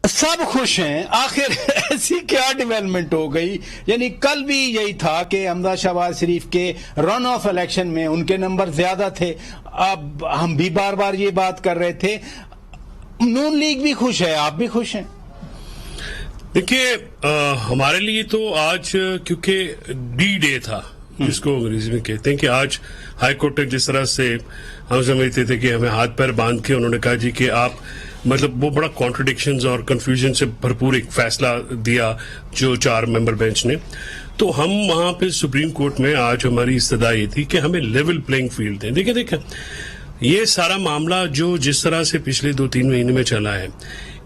سب خوش ہیں. آخر ایسی کیا ڈیولپمنٹ ہو گئی؟ یعنی کل بھی یہی تھا کہ حمزہ شہباز شریف کے رن آف الیکشن میں ان کے نمبر زیادہ تھے. اب ہم بھی بار بار یہ بات کر رہے تھے. نون لیگ بھی خوش ہے، آپ بھی خوش ہیں؟ دیکھیے ہمارے لیے تو آج کیونکہ ڈی ڈے تھا، جس کو انگریزی میں کہتے ہیں، کہ آج ہائی کورٹ نے جس طرح سے ہم سمجھتے تھے کہ ہمیں ہاتھ پیر باندھ کے انہوں نے کہا جی کہ آپ مطلب وہ بڑا کانٹرڈکشنز اور کنفیوژن سے بھرپور ایک فیصلہ دیا جو 4 ممبر بینچ نے. تو ہم وہاں پہ سپریم کورٹ میں آج ہماری استدعا یہ تھی کہ ہمیں لیول پلینگ فیلڈ دیں. دیکھیں یہ سارا معاملہ جو جس طرح سے پچھلے 2-3 مہینے میں چلا ہے،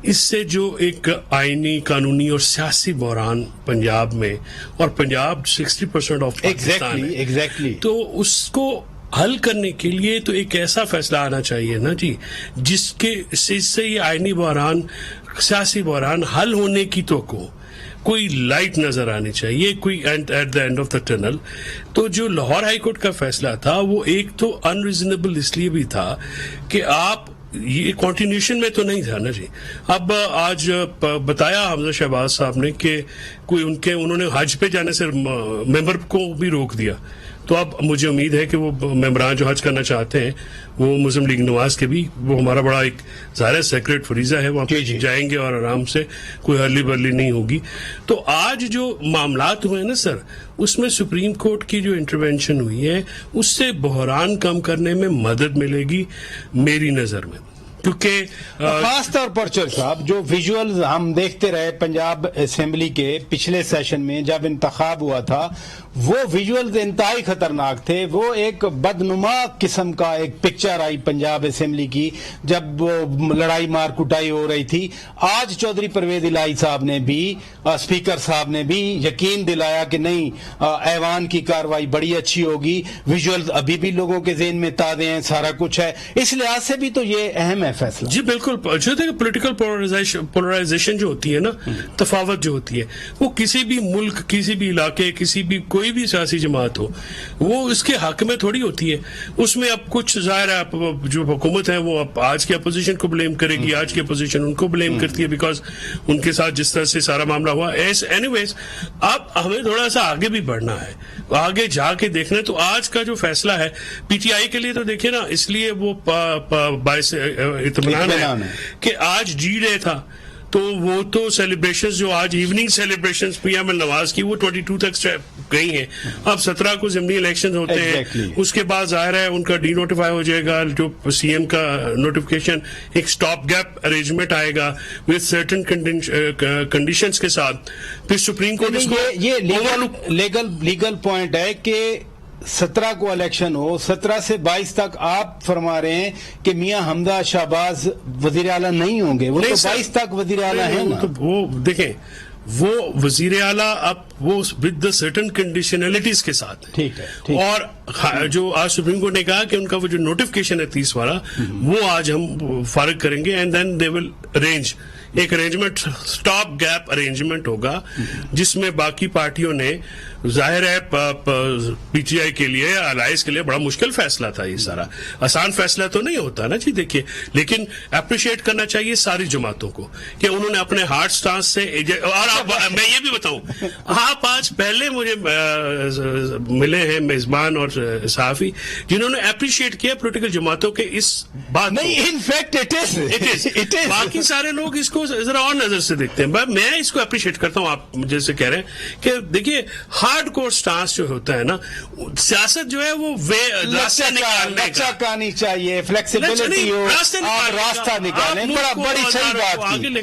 اس سے جو ایک آئینی، قانونی اور سیاسی بحران پنجاب میں، اور پنجاب 60% آف پاکستان ہے، تو اس کو حل کرنے کے لیے تو ایک ایسا فیصلہ آنا چاہیے نا جی، جس کے سے یہ آئینی بحران، سیاسی بحران حل ہونے کی توقع، کوئی لائٹ نظر آنی چاہیے، کوئی at the end of the tunnel. تو جو لاہور ہائی کورٹ کا فیصلہ تھا وہ ایک تو ان ریزنیبل اس لیے بھی تھا کہ آپ یہ کنٹینیوشن میں تو نہیں تھا نا جی. اب آج بتایا حمزہ شہباز صاحب نے کہ انہوں نے حج پہ جانے سے ممبر کو بھی روک دیا. تو اب مجھے امید ہے کہ وہ ممبران جو حج کرنا چاہتے ہیں وہ مسلم لیگ نواز کے بھی، وہ ہمارا بڑا ایک ظاہر سیکریٹ فریضہ ہے، وہاں جائیں گے اور آرام سے، کوئی ہرلی برلی نہیں ہوگی. تو آج جو معاملات ہوئے ہیں نا سر، اس میں سپریم کورٹ کی جو انٹرونشن ہوئی ہے اس سے بحران کم کرنے میں مدد ملے گی میری نظر میں. کیونکہ خاص طور پر چل صاحب جو ویژولز ہم دیکھتے رہے پنجاب اسمبلی کے پچھلے سیشن میں جب انتخاب ہوا تھا، وہ ویژولز انتہائی خطرناک تھے. وہ ایک بدنما قسم کا ایک پکچر آئی پنجاب اسمبلی کی جب لڑائی مار کٹائی ہو رہی تھی. آج چودھری پرویز الہی صاحب نے بھی، اسپیکر صاحب نے بھی یقین دلایا کہ نہیں، ایوان کی کاروائی بڑی اچھی ہوگی. ویژولز ابھی بھی لوگوں کے ذہن میں تازے ہیں، سارا کچھ ہے. اس لحاظ سے بھی تو یہ اہم ہے فیصلہ. جی بالکل. جو پولیٹیکل پولرائزیشن جو ہوتی ہے نا، تفاوت جو ہوتی ہے، وہ کسی بھی ملک، کسی بھی علاقے، کسی بھی کوئی بھی سیاسی جماعت ہو، وہ اس کے حق میں تھوڑی ہوتی ہے. اس میں اب کچھ ظاہر ہے جو حکومت ہے وہ اب آج کی اپوزیشن کو بلیم کرے گی، آج کی اپوزیشن ان کو بلیم کرتی ہے بیکاز ان کے ساتھ جس طرح سے سارا معاملہ ہوا. اینی ویز اب ہمیں تھوڑا سا آگے بھی بڑھنا ہے، آگے جا کے دیکھنا ہے. تو آج کا جو فیصلہ ہے پی ٹی آئی کے لیے تو دیکھیں نا، اس لیے وہ باعث اطمینان ہے کہ آج جی ڈے تھا. تو وہ تو سیلیبریشنز جو آج evening celebrations P M L Nawaz کی وہ 22 تک گئی ہیں. اب 17 کو ضمنی الیکشن ہوتے ہیں، اس کے بعد ظاہر ہے ان کا ڈی نوٹیفائی ہو جائے گا، جو سی ایم کا نوٹیفیکیشن، ایک سٹاپ گیپ ارینجمنٹ آئے گا وتھ سرٹن کنڈیشنز کے ساتھ. پھر سپریم کورٹ اس کو یہ لیگل پوائنٹ ہے کہ 17 کو الیکشن ہو، 17 سے 22 تک آپ فرما رہے ہیں کہ میاں حمزہ شہباز وزیر اعلیٰ نہیں ہوں گے. وہ تو 22 تک وزیر اعلیٰ ہیں نا. وہ دیکھیں، وہ وزیر اعلیٰ اب وہ ود دا سرٹن کنڈیشنلٹیز کے ساتھ ہے. ٹھیک ہے. اور جو آج سپریم کورٹ نے کہا کہ ان کا وہ جو نوٹیفکیشن ہے 30 والا، وہ آج ہم فارغ کریں گے، and then they will arrange ایک ارینجمنٹ، سٹاپ گیپ ارینجمنٹ ہوگا، جس میں باقی پارٹیوں نے، ظاہر ہے پی ٹی آئی کے لیے، الائنس کے لیے بڑا مشکل فیصلہ تھا. یہ سارا آسان فیصلہ تو نہیں ہوتا نا جی. دیکھیے لیکن اپریشیٹ کرنا چاہیے ساری جماعتوں کو کہ انہوں نے اپنے ہارڈ سٹانس سے. اور میں یہ بھی بتاؤں، آپ آج پہلے مجھے ملے ہیں میزبان اور صحافی جنہوں نے اپریشیٹ کیا پولیٹیکل جماعتوں کے اس بات. نہیں، ان فیکٹ اٹ از. باقی سارے لوگ اس کو ذرا اور نظر سے دیکھتے ہیں. میں اس کو اپریشیٹ کرتا ہوں. آپ جیسے کہہ رہے ہیں کہ دیکھیے ہارڈ کور سٹانس جو ہوتا ہے نا، سیاست جو ہے وہ راستہ نکالنے کا نہیں چاہیے، فلیکسیبلٹی ہو، راستہ نکالیں. بڑی صحیح بات کی.